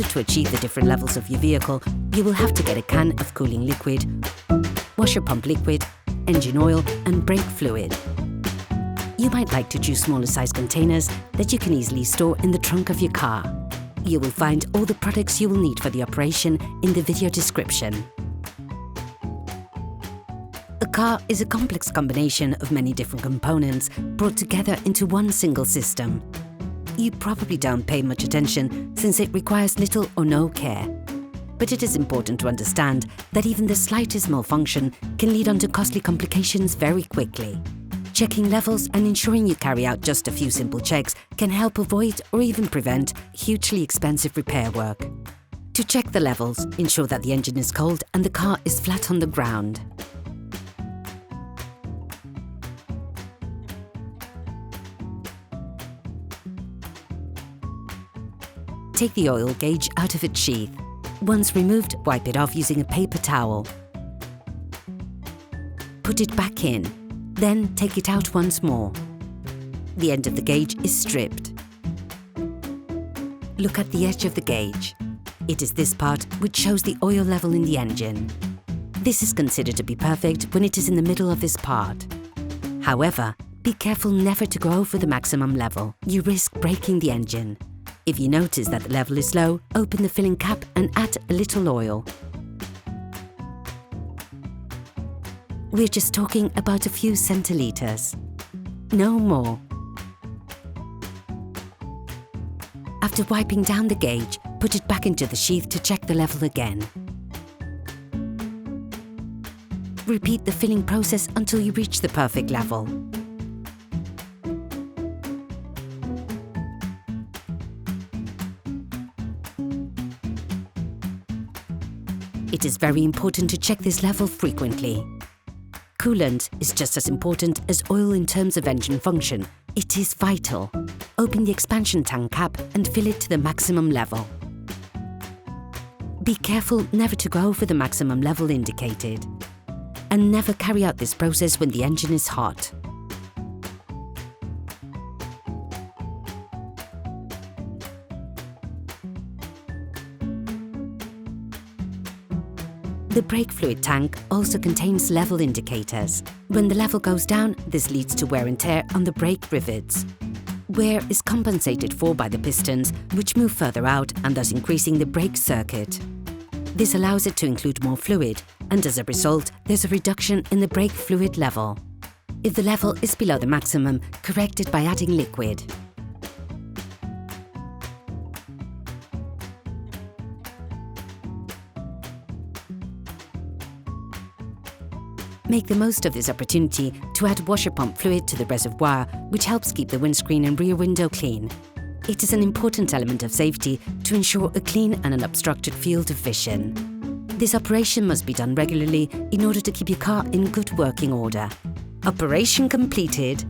to achieve the different levels of your vehicle, you will have to get a can of cooling liquid, washer pump liquid, engine oil and brake fluid. You might like to choose smaller size containers that you can easily store in the trunk of your car. You will find all the products you will need for the operation in the video description. A car is a complex combination of many different components brought together into one single system. You probably don't pay much attention since it requires little or no care. But it is important to understand that even the slightest malfunction can lead on to costly complications very quickly. Checking levels and ensuring you carry out just a few simple checks can help avoid or even prevent hugely expensive repair work. To check the levels, ensure that the engine is cold and the car is flat on the ground. Take the oil gauge out of its sheath. Once removed, wipe it off using a paper towel. Put it back in, then take it out once more. The end of the gauge is stripped. Look at the edge of the gauge. It is this part which shows the oil level in the engine. This is considered to be perfect when it is in the middle of this part. However, be careful never to go over the maximum level. You risk breaking the engine. If you notice that the level is low, open the filling cap and add a little oil. We're just talking about a few centiliters. No more. After wiping down the gauge, put it back into the sheath to check the level again. Repeat the filling process until you reach the perfect level. It is very important to check this level frequently. Coolant is just as important as oil in terms of engine function. It is vital. Open the expansion tank cap and fill it to the maximum level. Be careful never to go over the maximum level indicated. And never carry out this process when the engine is hot. The brake fluid tank also contains level indicators. When the level goes down, this leads to wear and tear on the brake rivets. Wear is compensated for by the pistons, which move further out and thus increasing the brake circuit. This allows it to include more fluid, and as a result, there's a reduction in the brake fluid level. If the level is below the maximum, correct it by adding liquid. Make the most of this opportunity to add washer pump fluid to the reservoir, which helps keep the windscreen and rear window clean. It is an important element of safety to ensure a clean and unobstructed field of vision. This operation must be done regularly in order to keep your car in good working order. Operation completed.